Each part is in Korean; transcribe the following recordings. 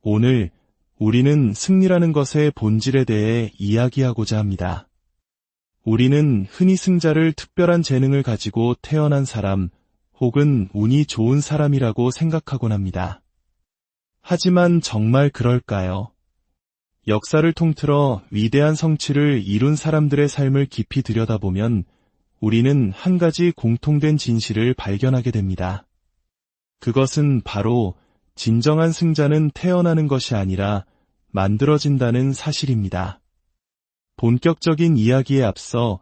오늘 우리는 승리라는 것의 본질에 대해 이야기하고자 합니다. 우리는 흔히 승자를 특별한 재능을 가지고 태어난 사람 혹은 운이 좋은 사람이라고 생각하곤 합니다. 하지만 정말 그럴까요? 역사를 통틀어 위대한 성취를 이룬 사람들의 삶을 깊이 들여다보면 우리는 한 가지 공통된 진실을 발견하게 됩니다. 그것은 바로 진정한 승자는 태어나는 것이 아니라 만들어진다는 사실입니다. 본격적인 이야기에 앞서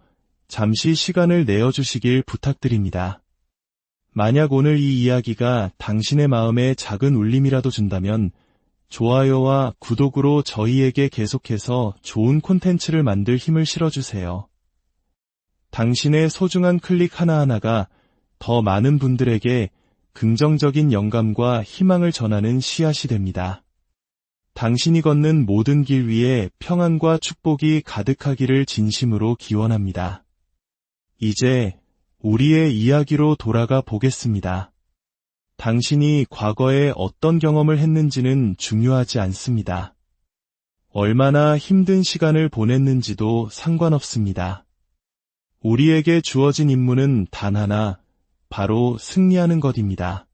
잠시 시간을 내어주시길 부탁드립니다. 만약 오늘 이 이야기가 당신의 마음에 작은 울림이라도 준다면 좋아요와 구독으로 저희에게 계속해서 좋은 콘텐츠를 만들 힘을 실어주세요. 당신의 소중한 클릭 하나하나가 더 많은 분들에게 긍정적인 영감과 희망을 전하는 씨앗이 됩니다. 당신이 걷는 모든 길 위에 평안과 축복이 가득하기를 진심으로 기원합니다. 이제 우리의 이야기로 돌아가 보겠습니다. 당신이 과거에 어떤 경험을 했는지는 중요하지 않습니다. 얼마나 힘든 시간을 보냈는지도 상관없습니다. 우리에게 주어진 임무는 단 하나, 바로 승리하는 것입니다.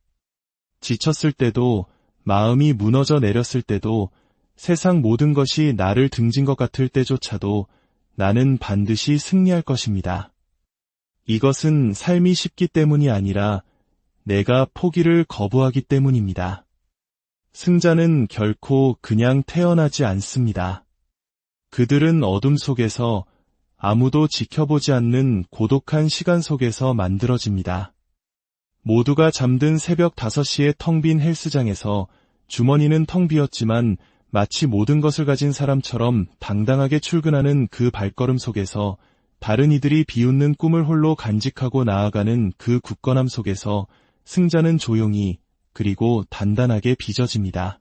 지쳤을 때도, 마음이 무너져 내렸을 때도, 세상 모든 것이 나를 등진 것 같을 때조차도 나는 반드시 승리할 것입니다. 이것은 삶이 쉽기 때문이 아니라 내가 포기를 거부하기 때문입니다. 승자는 결코 그냥 태어나지 않습니다. 그들은 어둠 속에서 아무도 지켜보지 않는 고독한 시간 속에서 만들어집니다. 모두가 잠든 새벽 5시에 텅 빈 헬스장에서 주머니는 텅 비었지만 마치 모든 것을 가진 사람처럼 당당하게 출근하는 그 발걸음 속에서 다른 이들이 비웃는 꿈을 홀로 간직하고 나아가는 그 굳건함 속에서 승자는 조용히 그리고 단단하게 빚어집니다.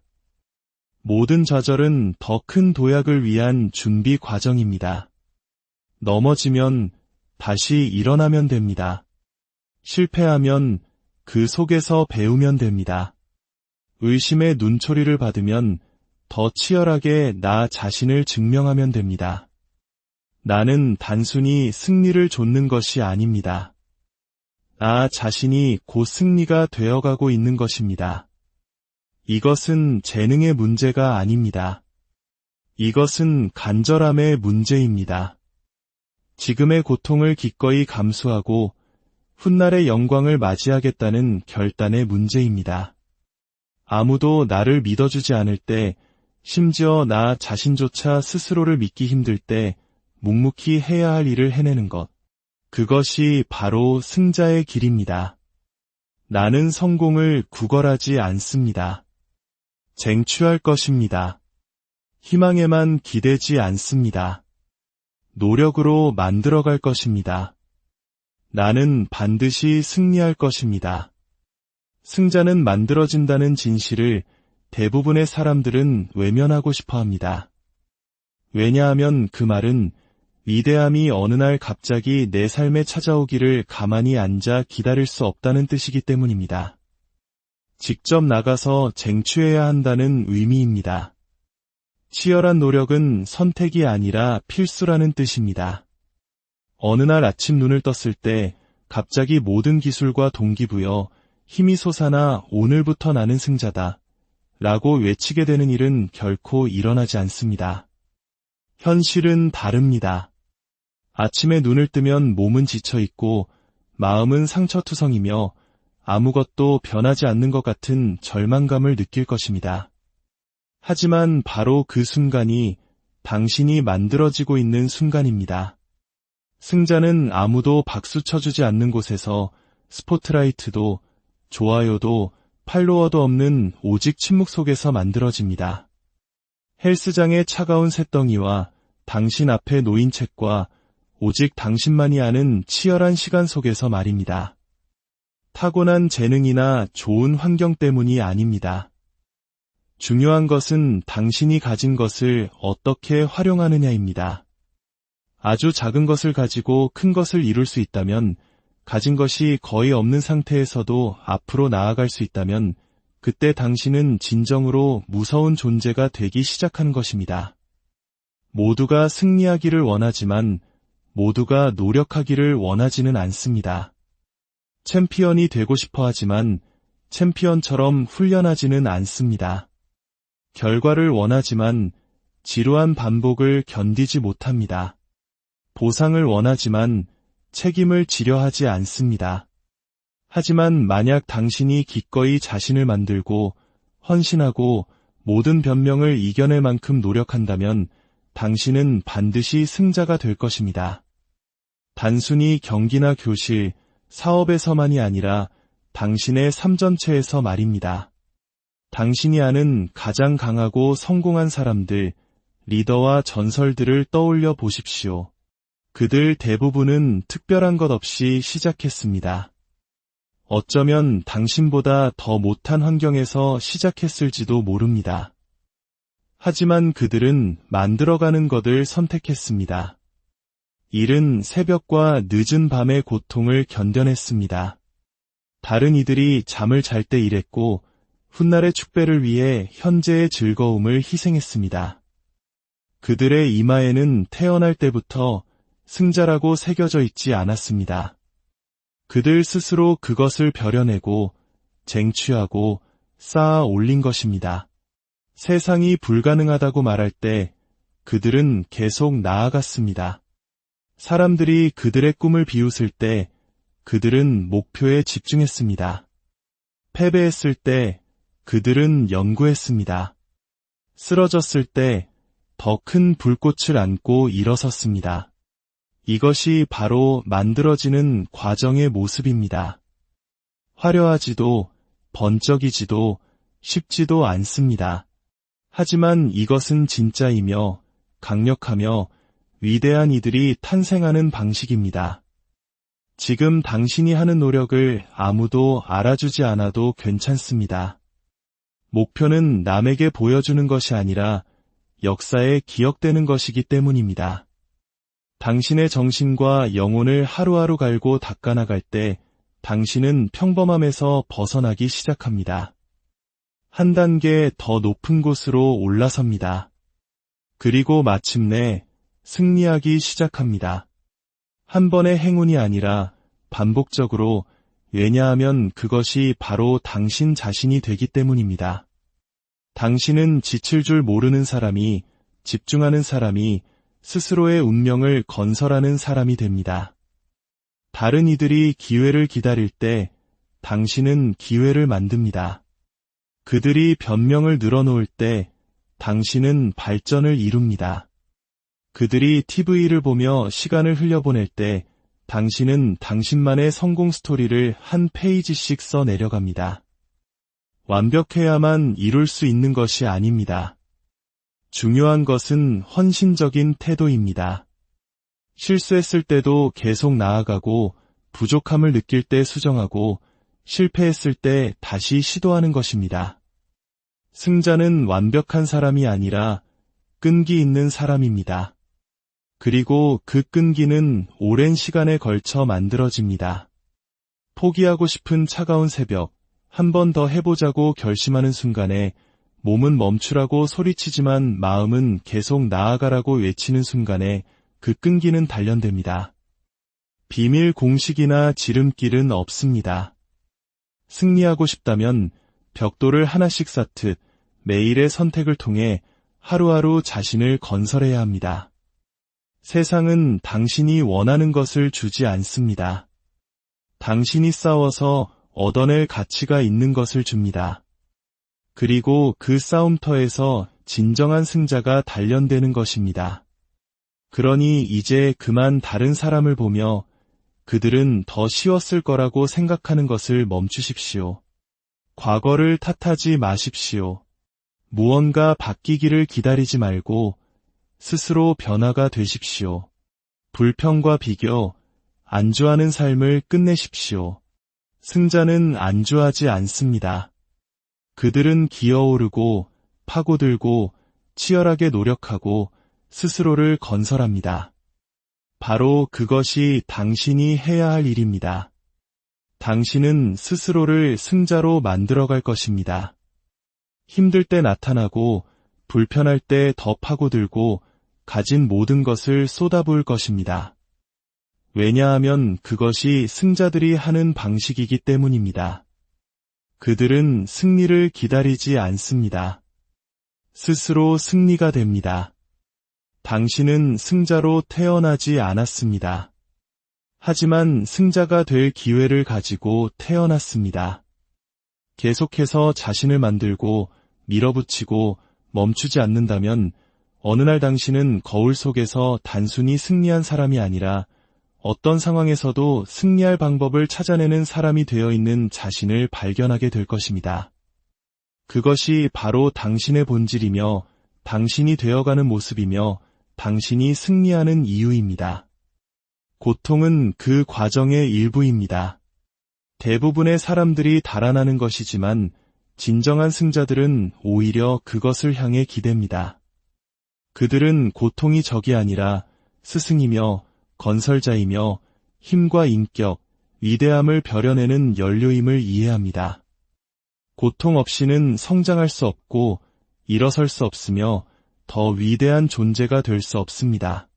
모든 좌절은 더 큰 도약을 위한 준비 과정입니다. 넘어지면 다시 일어나면 됩니다. 실패하면 그 속에서 배우면 됩니다. 의심의 눈초리를 받으면 더 치열하게 나 자신을 증명하면 됩니다. 나는 단순히 승리를 좇는 것이 아닙니다. 나 자신이 곧 승리가 되어가고 있는 것입니다. 이것은 재능의 문제가 아닙니다. 이것은 간절함의 문제입니다. 지금의 고통을 기꺼이 감수하고 훗날의 영광을 맞이하겠다는 결단의 문제입니다. 아무도 나를 믿어주지 않을 때, 심지어 나 자신조차 스스로를 믿기 힘들 때 묵묵히 해야 할 일을 해내는 것. 그것이 바로 승자의 길입니다. 나는 성공을 구걸하지 않습니다. 쟁취할 것입니다. 희망에만 기대지 않습니다. 노력으로 만들어갈 것입니다. 나는 반드시 승리할 것입니다. 승자는 만들어진다는 진실을 대부분의 사람들은 외면하고 싶어 합니다. 왜냐하면 그 말은 위대함이 어느 날 갑자기 내 삶에 찾아오기를 가만히 앉아 기다릴 수 없다는 뜻이기 때문입니다. 직접 나가서 쟁취해야 한다는 의미입니다. 치열한 노력은 선택이 아니라 필수라는 뜻입니다. 어느 날 아침 눈을 떴을 때 갑자기 모든 기술과 동기부여, 힘이 솟아나 오늘부터 나는 승자다 라고 외치게 되는 일은 결코 일어나지 않습니다. 현실은 다릅니다. 아침에 눈을 뜨면 몸은 지쳐있고 마음은 상처투성이며 아무것도 변하지 않는 것 같은 절망감을 느낄 것입니다. 하지만 바로 그 순간이 당신이 만들어지고 있는 순간입니다. 승자는 아무도 박수 쳐주지 않는 곳에서 스포트라이트도 좋아요도 팔로워도 없는 오직 침묵 속에서 만들어집니다. 헬스장의 차가운 쇳덩이와 당신 앞에 놓인 책과 오직 당신만이 아는 치열한 시간 속에서 말입니다. 타고난 재능이나 좋은 환경 때문이 아닙니다. 중요한 것은 당신이 가진 것을 어떻게 활용하느냐입니다. 아주 작은 것을 가지고 큰 것을 이룰 수 있다면, 가진 것이 거의 없는 상태에서도 앞으로 나아갈 수 있다면 그때 당신은 진정으로 무서운 존재가 되기 시작한 것입니다. 모두가 승리하기를 원하지만 모두가 노력하기를 원하지는 않습니다. 챔피언이 되고 싶어 하지만 챔피언처럼 훈련하지는 않습니다. 결과를 원하지만 지루한 반복을 견디지 못합니다. 보상을 원하지만 책임을 지려 하지 않습니다. 하지만 만약 당신이 기꺼이 자신을 만들고 헌신하고 모든 변명을 이겨낼 만큼 노력한다면 당신은 반드시 승자가 될 것입니다. 단순히 경기나 교실, 사업에서만이 아니라 당신의 삶 전체에서 말입니다. 당신이 아는 가장 강하고 성공한 사람들, 리더와 전설들을 떠올려 보십시오. 그들 대부분은 특별한 것 없이 시작했습니다. 어쩌면 당신보다 더 못한 환경에서 시작했을지도 모릅니다. 하지만 그들은 만들어가는 것을 선택했습니다. 이른 새벽과 늦은 밤의 고통을 견뎌냈습니다. 다른 이들이 잠을 잘 때 일했고 훗날의 축배를 위해 현재의 즐거움을 희생했습니다. 그들의 이마에는 태어날 때부터 승자라고 새겨져 있지 않았습니다. 그들 스스로 그것을 벼려내고 쟁취하고 쌓아 올린 것입니다. 세상이 불가능하다고 말할 때 그들은 계속 나아갔습니다. 사람들이 그들의 꿈을 비웃을 때 그들은 목표에 집중했습니다. 패배했을 때 그들은 연구했습니다. 쓰러졌을 때 더 큰 불꽃을 안고 일어섰습니다. 이것이 바로 만들어지는 과정의 모습입니다. 화려하지도 번쩍이지도 쉽지도 않습니다. 하지만 이것은 진짜이며 강력하며 위대한 이들이 탄생하는 방식입니다. 지금 당신이 하는 노력을 아무도 알아주지 않아도 괜찮습니다. 목표는 남에게 보여주는 것이 아니라 역사에 기억되는 것이기 때문입니다. 당신의 정신과 영혼을 하루하루 갈고 닦아나갈 때 당신은 평범함에서 벗어나기 시작합니다. 한 단계 더 높은 곳으로 올라섭니다. 그리고 마침내 승리하기 시작합니다. 한 번의 행운이 아니라 반복적으로, 왜냐하면 그것이 바로 당신 자신이 되기 때문입니다. 당신은 지칠 줄 모르는 사람이, 집중하는 사람이, 스스로의 운명을 건설하는 사람이 됩니다. 다른 이들이 기회를 기다릴 때 당신은 기회를 만듭니다. 그들이 변명을 늘어놓을 때 당신은 발전을 이룹니다. 그들이 TV를 보며 시간을 흘려보낼 때 당신은 당신만의 성공 스토리를 한 페이지씩 써 내려갑니다. 완벽해야만 이룰 수 있는 것이 아닙니다. 중요한 것은 헌신적인 태도입니다. 실수했을 때도 계속 나아가고, 부족함을 느낄 때 수정하고, 실패했을 때 다시 시도하는 것입니다. 승자는 완벽한 사람이 아니라 끈기 있는 사람입니다. 그리고 그 끈기는 오랜 시간에 걸쳐 만들어집니다. 포기하고 싶은 차가운 새벽, 한 번 더 해보자고 결심하는 순간에 몸은 멈추라고 소리치지만 마음은 계속 나아가라고 외치는 순간에 그 끈기는 단련됩니다. 비밀 공식이나 지름길은 없습니다. 승리하고 싶다면 벽돌을 하나씩 쌓듯 매일의 선택을 통해 하루하루 자신을 건설해야 합니다. 세상은 당신이 원하는 것을 주지 않습니다. 당신이 싸워서 얻어낼 가치가 있는 것을 줍니다. 그리고 그 싸움터에서 진정한 승자가 단련되는 것입니다. 그러니 이제 그만 다른 사람을 보며 그들은 더 쉬웠을 거라고 생각하는 것을 멈추십시오. 과거를 탓하지 마십시오. 무언가 바뀌기를 기다리지 말고 스스로 변화가 되십시오. 불평과 비교, 안주하는 삶을 끝내십시오. 승자는 안주하지 않습니다. 그들은 기어오르고 파고들고 치열하게 노력하고 스스로를 건설합니다. 바로 그것이 당신이 해야 할 일입니다. 당신은 스스로를 승자로 만들어갈 것입니다. 힘들 때 나타나고 불편할 때 더 파고들고 가진 모든 것을 쏟아부을 것입니다. 왜냐하면 그것이 승자들이 하는 방식이기 때문입니다. 그들은 승리를 기다리지 않습니다. 스스로 승리가 됩니다. 당신은 승자로 태어나지 않았습니다. 하지만 승자가 될 기회를 가지고 태어났습니다. 계속해서 자신을 만들고 밀어붙이고 멈추지 않는다면 어느 날 당신은 거울 속에서 단순히 승리한 사람이 아니라 어떤 상황에서도 승리할 방법을 찾아내는 사람이 되어 있는 자신을 발견하게 될 것입니다. 그것이 바로 당신의 본질이며 당신이 되어가는 모습이며 당신이 승리하는 이유입니다. 고통은 그 과정의 일부입니다. 대부분의 사람들이 달아나는 것이지만 진정한 승자들은 오히려 그것을 향해 기댑니다. 그들은 고통이 적이 아니라 스승이며 건설자이며 힘과 인격, 위대함을 벼려내는 연료임을 이해합니다. 고통 없이는 성장할 수 없고 일어설 수 없으며 더 위대한 존재가 될 수 없습니다.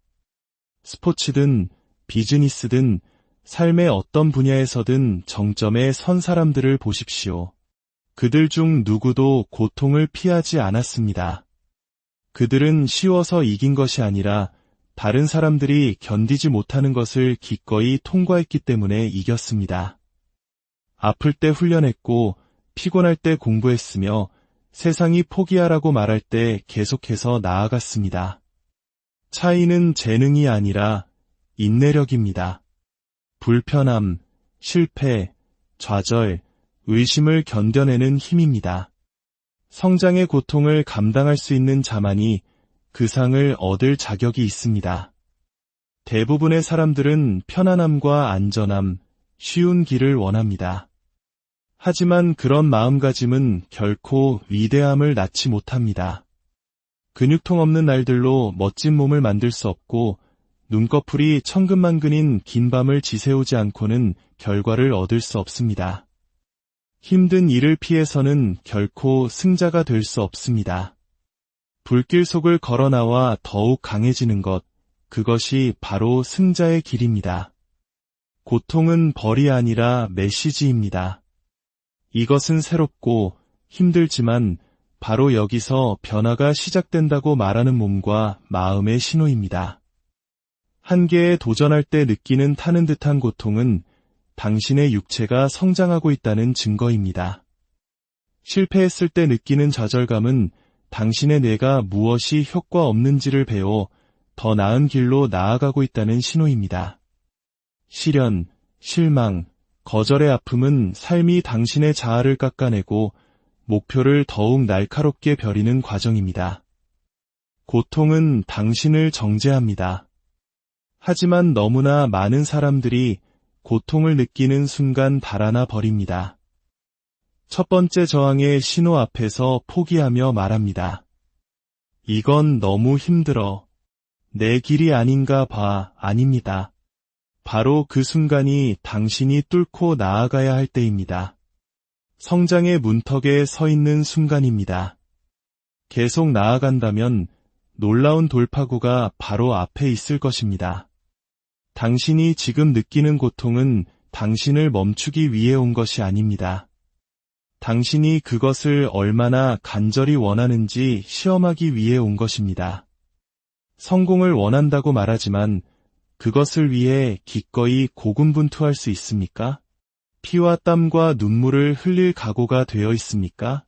스포츠든 비즈니스든 삶의 어떤 분야에서든 정점에 선 사람들을 보십시오. 그들 중 누구도 고통을 피하지 않았습니다. 그들은 쉬워서 이긴 것이 아니라 다른 사람들이 견디지 못하는 것을 기꺼이 통과했기 때문에 이겼습니다. 아플 때 훈련했고 피곤할 때 공부했으며 세상이 포기하라고 말할 때 계속해서 나아갔습니다. 차이는 재능이 아니라 인내력입니다. 불편함, 실패, 좌절, 의심을 견뎌내는 힘입니다. 성장의 고통을 감당할 수 있는 자만이 그 상을 얻을 자격이 있습니다. 대부분의 사람들은 편안함과 안전함, 쉬운 길을 원합니다. 하지만 그런 마음가짐은 결코 위대함을 낳지 못합니다. 근육통 없는 날들로 멋진 몸을 만들 수 없고 눈꺼풀이 천근만근인 긴 밤을 지새우지 않고는 결과를 얻을 수 없습니다. 힘든 일을 피해서는 결코 승자가 될 수 없습니다. 불길 속을 걸어나와 더욱 강해지는 것, 그것이 바로 승자의 길입니다. 고통은 벌이 아니라 메시지입니다. 이것은 새롭고 힘들지만 바로 여기서 변화가 시작된다고 말하는 몸과 마음의 신호입니다. 한계에 도전할 때 느끼는 타는 듯한 고통은 당신의 육체가 성장하고 있다는 증거입니다. 실패했을 때 느끼는 좌절감은 당신의 뇌가 무엇이 효과 없는지를 배워 더 나은 길로 나아가고 있다는 신호입니다. 시련, 실망, 거절의 아픔은 삶이 당신의 자아를 깎아내고 목표를 더욱 날카롭게 벼리는 과정입니다. 고통은 당신을 정죄합니다. 하지만 너무나 많은 사람들이 고통을 느끼는 순간 달아나 버립니다. 첫 번째 저항의 신호 앞에서 포기하며 말합니다. 이건 너무 힘들어. 내 길이 아닌가 봐. 아닙니다. 바로 그 순간이 당신이 뚫고 나아가야 할 때입니다. 성장의 문턱에 서 있는 순간입니다. 계속 나아간다면 놀라운 돌파구가 바로 앞에 있을 것입니다. 당신이 지금 느끼는 고통은 당신을 멈추기 위해 온 것이 아닙니다. 당신이 그것을 얼마나 간절히 원하는지 시험하기 위해 온 것입니다. 성공을 원한다고 말하지만 그것을 위해 기꺼이 고군분투할 수 있습니까? 피와 땀과 눈물을 흘릴 각오가 되어 있습니까?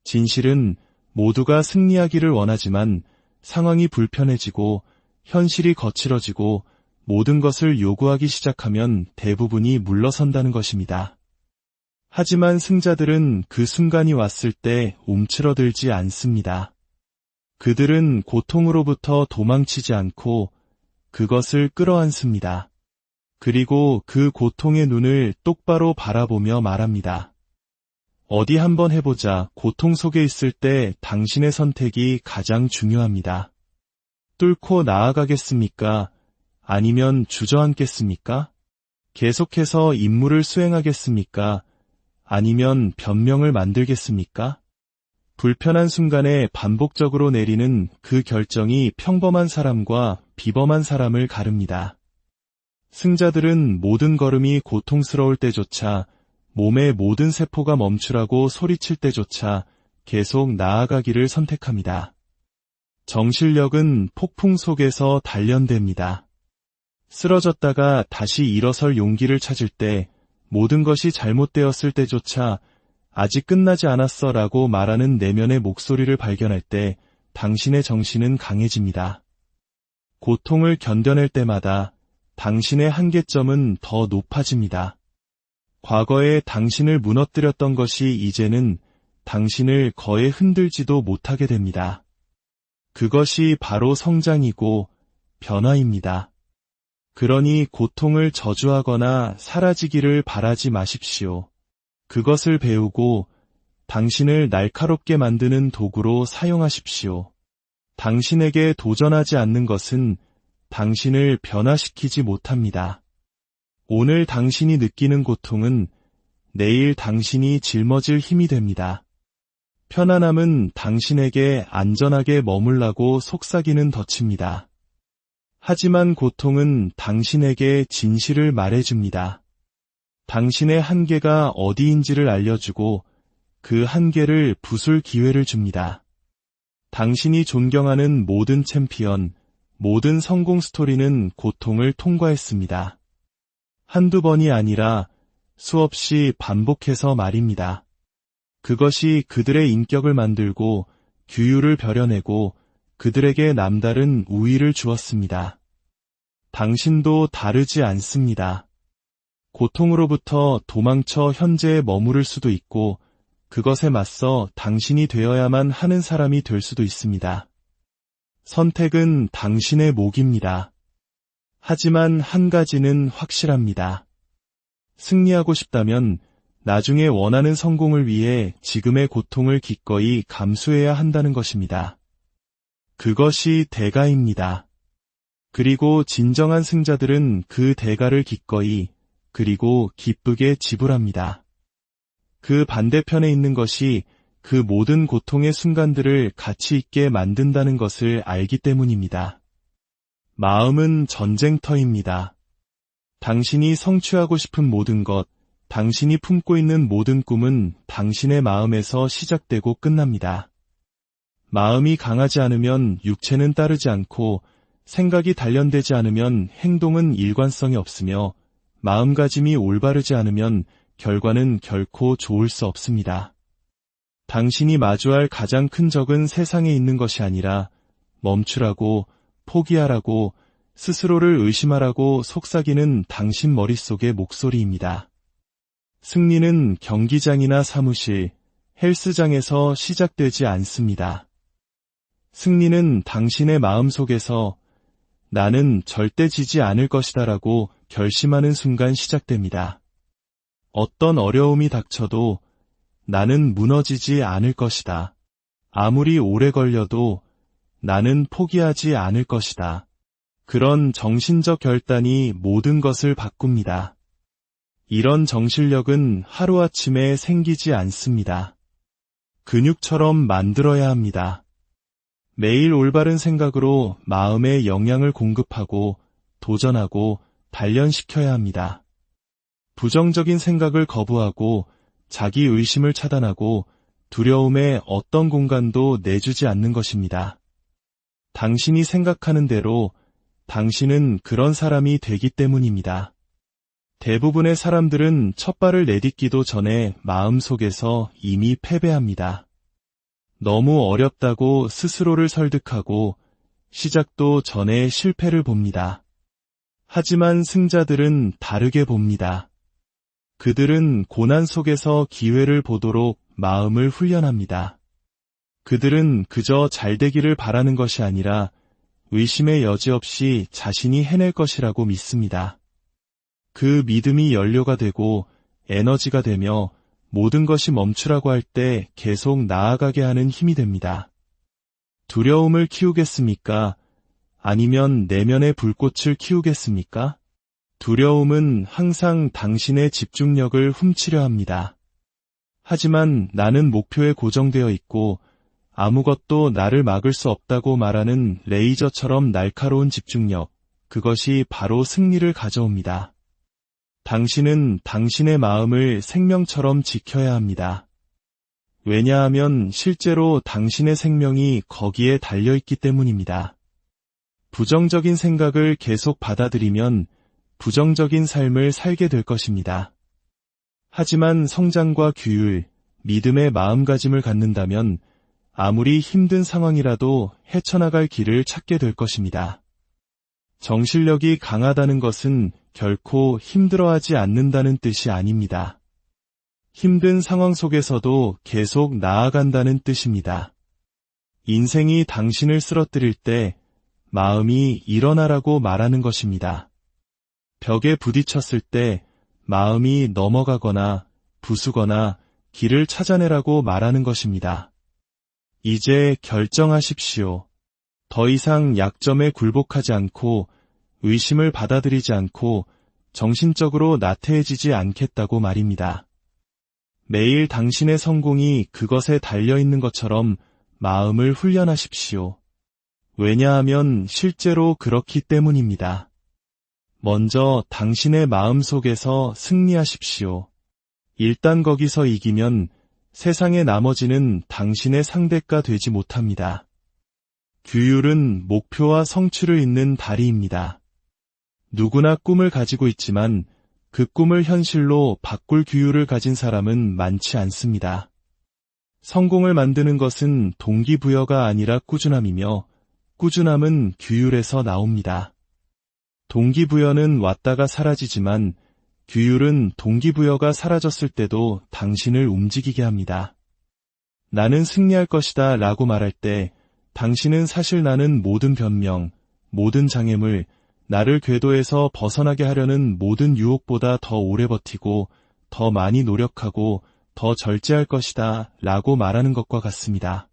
진실은 모두가 승리하기를 원하지만 상황이 불편해지고 현실이 거칠어지고 모든 것을 요구하기 시작하면 대부분이 물러선다는 것입니다. 하지만 승자들은 그 순간이 왔을 때 움츠러들지 않습니다. 그들은 고통으로부터 도망치지 않고 그것을 끌어안습니다. 그리고 그 고통의 눈을 똑바로 바라보며 말합니다. 어디 한번 해보자. 고통 속에 있을 때 당신의 선택이 가장 중요합니다. 뚫고 나아가겠습니까? 아니면 주저앉겠습니까? 계속해서 임무를 수행하겠습니까? 아니면 변명을 만들겠습니까? 불편한 순간에 반복적으로 내리는 그 결정이 평범한 사람과 비범한 사람을 가릅니다. 승자들은 모든 걸음이 고통스러울 때조차, 몸의 모든 세포가 멈추라고 소리칠 때조차 계속 나아가기를 선택합니다. 정신력은 폭풍 속에서 단련됩니다. 쓰러졌다가 다시 일어설 용기를 찾을 때, 모든 것이 잘못되었을 때조차 아직 끝나지 않았어 라고 말하는 내면의 목소리를 발견할 때 당신의 정신은 강해집니다. 고통을 견뎌낼 때마다 당신의 한계점은 더 높아집니다. 과거에 당신을 무너뜨렸던 것이 이제는 당신을 거의 흔들지도 못하게 됩니다. 그것이 바로 성장이고 변화입니다. 그러니 고통을 저주하거나 사라지기를 바라지 마십시오. 그것을 배우고 당신을 날카롭게 만드는 도구로 사용하십시오. 당신에게 도전하지 않는 것은 당신을 변화시키지 못합니다. 오늘 당신이 느끼는 고통은 내일 당신이 짊어질 힘이 됩니다. 편안함은 당신에게 안전하게 머물라고 속삭이는 덫입니다. 하지만 고통은 당신에게 진실을 말해줍니다. 당신의 한계가 어디인지를 알려주고 그 한계를 부술 기회를 줍니다. 당신이 존경하는 모든 챔피언, 모든 성공 스토리는 고통을 통과했습니다. 한두 번이 아니라 수없이 반복해서 말입니다. 그것이 그들의 인격을 만들고 규율을 벼려내고 그들에게 남다른 우위를 주었습니다. 당신도 다르지 않습니다. 고통으로부터 도망쳐 현재에 머무를 수도 있고 그것에 맞서 당신이 되어야만 하는 사람이 될 수도 있습니다. 선택은 당신의 몫입니다. 하지만 한 가지는 확실합니다. 승리하고 싶다면 나중에 원하는 성공을 위해 지금의 고통을 기꺼이 감수해야 한다는 것입니다. 그것이 대가입니다. 그리고 진정한 승자들은 그 대가를 기꺼이 그리고 기쁘게 지불합니다. 그 반대편에 있는 것이 그 모든 고통의 순간들을 가치 있게 만든다는 것을 알기 때문입니다. 마음은 전쟁터입니다. 당신이 성취하고 싶은 모든 것, 당신이 품고 있는 모든 꿈은 당신의 마음에서 시작되고 끝납니다. 마음이 강하지 않으면 육체는 따르지 않고 생각이 단련되지 않으면 행동은 일관성이 없으며 마음가짐이 올바르지 않으면 결과는 결코 좋을 수 없습니다. 당신이 마주할 가장 큰 적은 세상에 있는 것이 아니라 멈추라고, 포기하라고, 스스로를 의심하라고 속삭이는 당신 머릿속의 목소리입니다. 승리는 경기장이나 사무실, 헬스장에서 시작되지 않습니다. 승리는 당신의 마음속에서 나는 절대 지지 않을 것이다라고 결심하는 순간 시작됩니다. 어떤 어려움이 닥쳐도 나는 무너지지 않을 것이다. 아무리 오래 걸려도 나는 포기하지 않을 것이다. 그런 정신적 결단이 모든 것을 바꿉니다. 이런 정신력은 하루아침에 생기지 않습니다. 근육처럼 만들어야 합니다. 매일 올바른 생각으로 마음에 영양을 공급하고 도전하고 단련시켜야 합니다. 부정적인 생각을 거부하고 자기 의심을 차단하고 두려움에 어떤 공간도 내주지 않는 것입니다. 당신이 생각하는 대로 당신은 그런 사람이 되기 때문입니다. 대부분의 사람들은 첫 발을 내딛기도 전에 마음속에서 이미 패배합니다. 너무 어렵다고 스스로를 설득하고 시작도 전에 실패를 봅니다. 하지만 승자들은 다르게 봅니다. 그들은 고난 속에서 기회를 보도록 마음을 훈련합니다. 그들은 그저 잘되기를 바라는 것이 아니라 의심의 여지 없이 자신이 해낼 것이라고 믿습니다. 그 믿음이 연료가 되고 에너지가 되며 모든 것이 멈추라고 할 때 계속 나아가게 하는 힘이 됩니다. 두려움을 키우겠습니까? 아니면 내면의 불꽃을 키우겠습니까? 두려움은 항상 당신의 집중력을 훔치려 합니다. 하지만 나는 목표에 고정되어 있고 아무것도 나를 막을 수 없다고 말하는 레이저처럼 날카로운 집중력, 그것이 바로 승리를 가져옵니다. 당신은 당신의 마음을 생명처럼 지켜야 합니다. 왜냐하면 실제로 당신의 생명이 거기에 달려있기 때문입니다. 부정적인 생각을 계속 받아들이면 부정적인 삶을 살게 될 것입니다. 하지만 성장과 규율, 믿음의 마음가짐을 갖는다면 아무리 힘든 상황이라도 헤쳐나갈 길을 찾게 될 것입니다. 정신력이 강하다는 것은 결코 힘들어하지 않는다는 뜻이 아닙니다. 힘든 상황 속에서도 계속 나아간다는 뜻입니다. 인생이 당신을 쓰러뜨릴 때 마음이 일어나라고 말하는 것입니다. 벽에 부딪혔을 때 마음이 넘어가거나 부수거나 길을 찾아내라고 말하는 것입니다. 이제 결정하십시오. 더 이상 약점에 굴복하지 않고 의심을 받아들이지 않고 정신적으로 나태해지지 않겠다고 말입니다. 매일 당신의 성공이 그것에 달려있는 것처럼 마음을 훈련하십시오. 왜냐하면 실제로 그렇기 때문입니다. 먼저 당신의 마음 속에서 승리하십시오. 일단 거기서 이기면 세상의 나머지는 당신의 상대가 되지 못합니다. 규율은 목표와 성취를 잇는 다리입니다. 누구나 꿈을 가지고 있지만 그 꿈을 현실로 바꿀 규율을 가진 사람은 많지 않습니다. 성공을 만드는 것은 동기부여가 아니라 꾸준함이며 꾸준함은 규율에서 나옵니다. 동기부여는 왔다가 사라지지만 규율은 동기부여가 사라졌을 때도 당신을 움직이게 합니다. 나는 승리할 것이다 라고 말할 때 당신은 사실 나는 모든 변명, 모든 장애물, 나를 궤도에서 벗어나게 하려는 모든 유혹보다 더 오래 버티고 더 많이 노력하고 더 절제할 것이다 라고 말하는 것과 같습니다.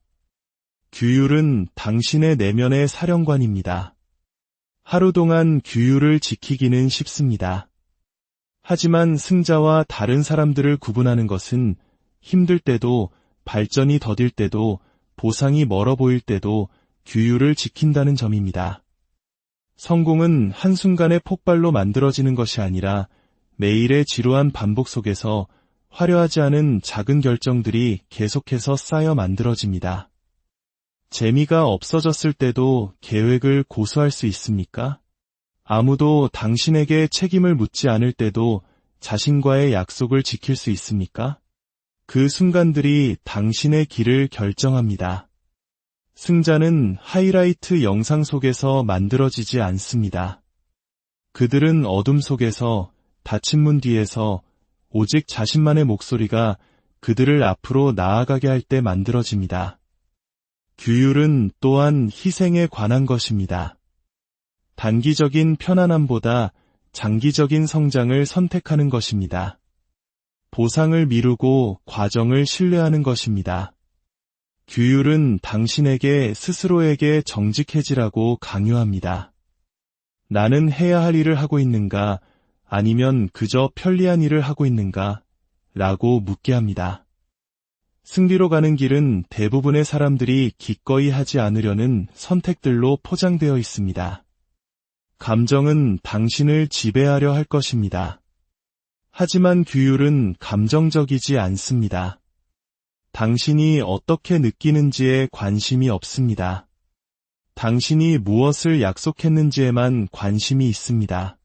규율은 당신의 내면의 사령관입니다. 하루 동안 규율을 지키기는 쉽습니다. 하지만 승자와 다른 사람들을 구분하는 것은 힘들 때도 발전이 더딜 때도 보상이 멀어 보일 때도 규율을 지킨다는 점입니다. 성공은 한순간의 폭발로 만들어지는 것이 아니라 매일의 지루한 반복 속에서 화려하지 않은 작은 결정들이 계속해서 쌓여 만들어집니다. 재미가 없어졌을 때도 계획을 고수할 수 있습니까? 아무도 당신에게 책임을 묻지 않을 때도 자신과의 약속을 지킬 수 있습니까? 그 순간들이 당신의 길을 결정합니다. 승자는 하이라이트 영상 속에서 만들어지지 않습니다. 그들은 어둠 속에서 닫힌 문 뒤에서 오직 자신만의 목소리가 그들을 앞으로 나아가게 할 때 만들어집니다. 규율은 또한 희생에 관한 것입니다. 단기적인 편안함보다 장기적인 성장을 선택하는 것입니다. 보상을 미루고 과정을 신뢰하는 것입니다. 규율은 당신에게 스스로에게 정직해지라고 강요합니다. 나는 해야 할 일을 하고 있는가 아니면 그저 편리한 일을 하고 있는가 라고 묻게 합니다. 승리로 가는 길은 대부분의 사람들이 기꺼이 하지 않으려는 선택들로 포장되어 있습니다. 감정은 당신을 지배하려 할 것입니다. 하지만 규율은 감정적이지 않습니다. 당신이 어떻게 느끼는지에 관심이 없습니다. 당신이 무엇을 약속했는지에만 관심이 있습니다.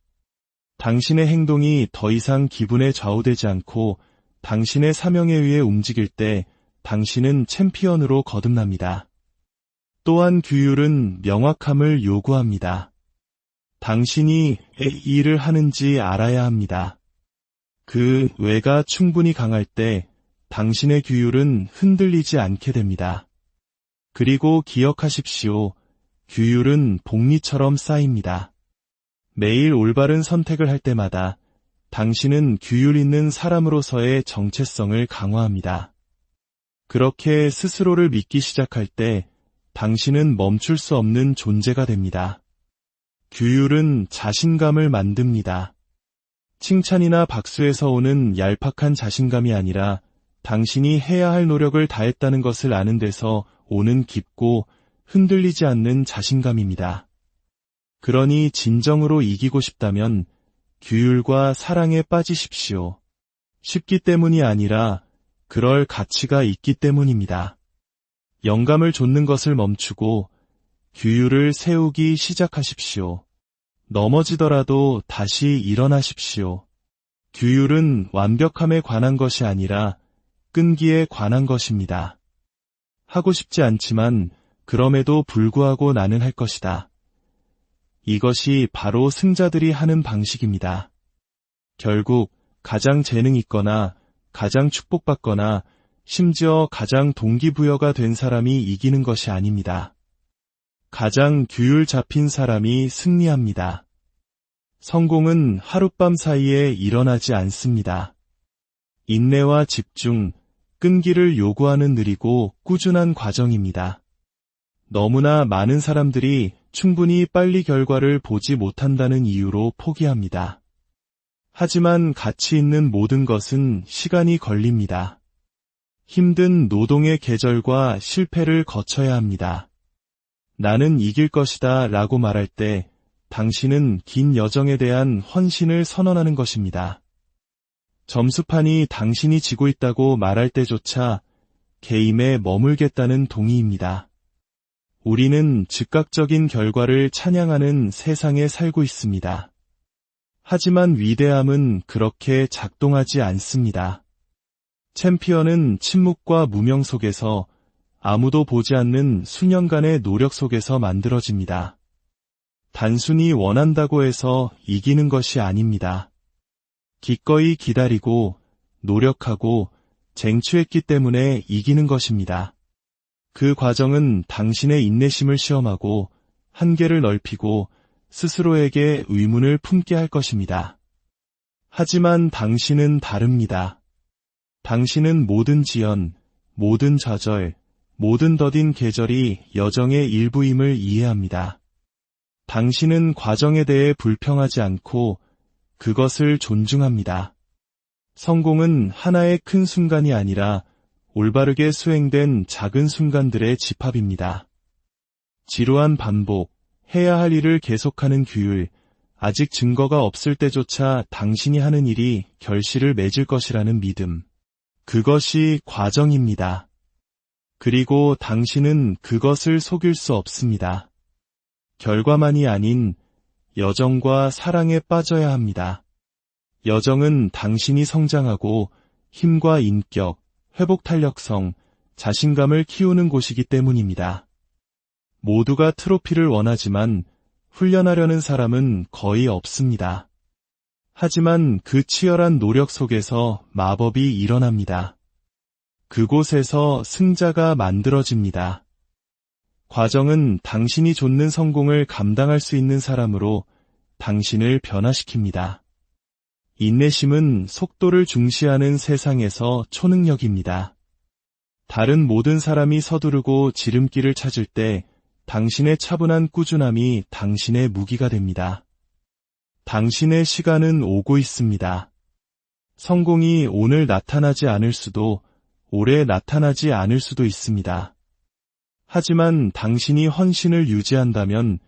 당신의 행동이 더 이상 기분에 좌우되지 않고 당신의 사명에 의해 움직일 때 당신은 챔피언으로 거듭납니다. 또한 규율은 명확함을 요구합니다. 당신이 이 일을 하는지 알아야 합니다. 그 외가 충분히 강할 때 당신의 규율은 흔들리지 않게 됩니다. 그리고 기억하십시오. 규율은 복리처럼 쌓입니다. 매일 올바른 선택을 할 때마다 당신은 규율 있는 사람으로서의 정체성을 강화합니다. 그렇게 스스로를 믿기 시작할 때 당신은 멈출 수 없는 존재가 됩니다. 규율은 자신감을 만듭니다. 칭찬이나 박수에서 오는 얄팍한 자신감이 아니라 당신이 해야 할 노력을 다했다는 것을 아는 데서 오는 깊고 흔들리지 않는 자신감입니다. 그러니 진정으로 이기고 싶다면 규율과 사랑에 빠지십시오. 쉽기 때문이 아니라 그럴 가치가 있기 때문입니다. 영감을 좇는 것을 멈추고 규율을 세우기 시작하십시오. 넘어지더라도 다시 일어나십시오. 규율은 완벽함에 관한 것이 아니라 끈기에 관한 것입니다. 하고 싶지 않지만 그럼에도 불구하고 나는 할 것이다. 이것이 바로 승자들이 하는 방식입니다. 결국 가장 재능 있거나 가장 축복받거나 심지어 가장 동기부여가 된 사람이 이기는 것이 아닙니다. 가장 규율 잡힌 사람이 승리합니다. 성공은 하룻밤 사이에 일어나지 않습니다. 인내와 집중, 끈기를 요구하는 느리고 꾸준한 과정입니다. 너무나 많은 사람들이 충분히 빨리 결과를 보지 못한다는 이유로 포기합니다. 하지만 가치 있는 모든 것은 시간이 걸립니다. 힘든 노동의 계절과 실패를 거쳐야 합니다. 나는 이길 것이다 라고 말할 때 당신은 긴 여정에 대한 헌신을 선언하는 것입니다. 점수판이 당신이 지고 있다고 말할 때조차 게임에 머물겠다는 동의입니다. 우리는 즉각적인 결과를 찬양하는 세상에 살고 있습니다. 하지만 위대함은 그렇게 작동하지 않습니다. 챔피언은 침묵과 무명 속에서 아무도 보지 않는 수년간의 노력 속에서 만들어집니다. 단순히 원한다고 해서 이기는 것이 아닙니다. 기꺼이 기다리고 노력하고 쟁취했기 때문에 이기는 것입니다. 그 과정은 당신의 인내심을 시험하고 한계를 넓히고 스스로에게 의문을 품게 할 것입니다. 하지만 당신은 다릅니다. 당신은 모든 지연, 모든 좌절, 모든 더딘 계절이 여정의 일부임을 이해합니다. 당신은 과정에 대해 불평하지 않고 그것을 존중합니다. 성공은 하나의 큰 순간이 아니라 올바르게 수행된 작은 순간들의 집합입니다. 지루한 반복, 해야 할 일을 계속하는 규율, 아직 증거가 없을 때조차 당신이 하는 일이 결실을 맺을 것이라는 믿음. 그것이 과정입니다. 그리고 당신은 그것을 속일 수 없습니다. 결과만이 아닌 여정과 사랑에 빠져야 합니다. 여정은 당신이 성장하고 힘과 인격, 회복 탄력성, 자신감을 키우는 곳이기 때문입니다. 모두가 트로피를 원하지만 훈련하려는 사람은 거의 없습니다. 하지만 그 치열한 노력 속에서 마법이 일어납니다. 그곳에서 승자가 만들어집니다. 과정은 당신이 좇는 성공을 감당할 수 있는 사람으로 당신을 변화시킵니다. 인내심은 속도를 중시하는 세상에서 초능력입니다. 다른 모든 사람이 서두르고 지름길을 찾을 때 당신의 차분한 꾸준함이 당신의 무기가 됩니다. 당신의 시간은 오고 있습니다. 성공이 오늘 나타나지 않을 수도 오래 나타나지 않을 수도 있습니다. 하지만 당신이 헌신을 유지한다면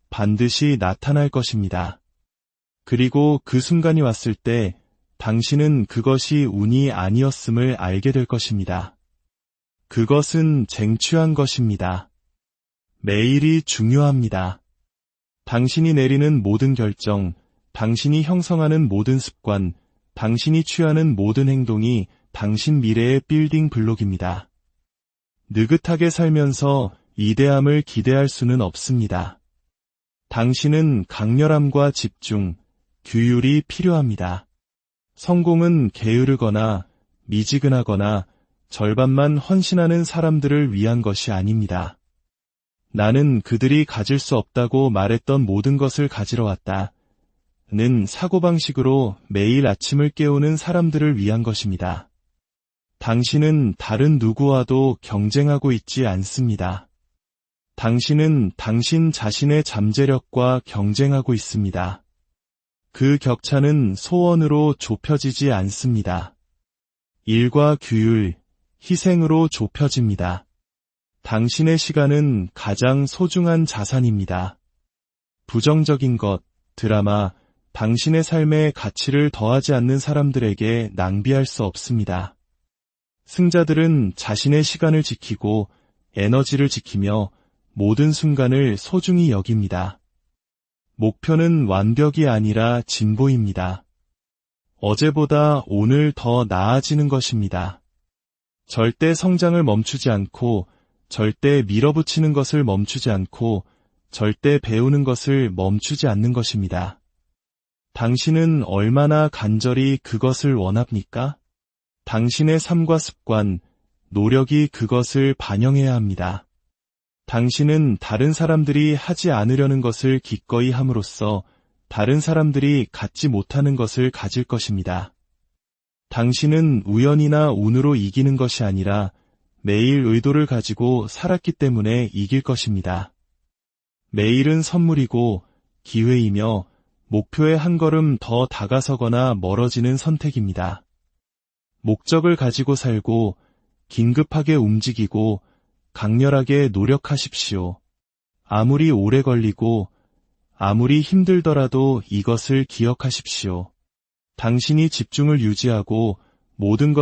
반드시 나타날 것입니다. 그리고 그 순간이 왔을 때 당신은 그것이 운이 아니었음을 알게 될 것입니다. 그것은 쟁취한 것입니다. 매일이 중요합니다. 당신이 내리는 모든 결정, 당신이 형성하는 모든 습관, 당신이 취하는 모든 행동이 당신 미래의 빌딩 블록입니다. 느긋하게 살면서 이대함을 기대할 수는 없습니다. 당신은 강렬함과 집중, 규율이 필요합니다. 성공은 게으르거나 미지근하거나 절반만 헌신하는 사람들을 위한 것이 아닙니다. 나는 그들이 가질 수 없다고 말했던 모든 것을 가지러 왔다. 는 사고방식으로 매일 아침을 깨우는 사람들을 위한 것입니다. 당신은 다른 누구와도 경쟁하고 있지 않습니다. 당신은 당신 자신의 잠재력과 경쟁하고 있습니다. 그 격차는 소원으로 좁혀지지 않습니다. 일과 규율, 희생으로 좁혀집니다. 당신의 시간은 가장 소중한 자산입니다. 부정적인 것, 드라마, 당신의 삶에 가치를 더하지 않는 사람들에게 낭비할 수 없습니다. 승자들은 자신의 시간을 지키고 에너지를 지키며 모든 순간을 소중히 여깁니다. 목표는 완벽이 아니라 진보입니다. 어제보다 오늘 더 나아지는 것입니다. 절대 성장을 멈추지 않고, 절대 밀어붙이는 것을 멈추지 않고, 절대 배우는 것을 멈추지 않는 것입니다. 당신은 얼마나 간절히 그것을 원합니까? 당신의 삶과 습관, 노력이 그것을 반영해야 합니다. 당신은 다른 사람들이 하지 않으려는 것을 기꺼이 함으로써 다른 사람들이 갖지 못하는 것을 가질 것입니다. 당신은 우연이나 운으로 이기는 것이 아니라 매일 의도를 가지고 살았기 때문에 이길 것입니다. 매일은 선물이고 기회이며 목표에 한 걸음 더 다가서거나 멀어지는 선택입니다. 목적을 가지고 살고 긴급하게 움직이고 강렬하게 노력하십시오. 아무리 오래 걸리고 아무리 힘들더라도 이것을 기억하십시오. 당신이 집중을 유지하고 모든 것을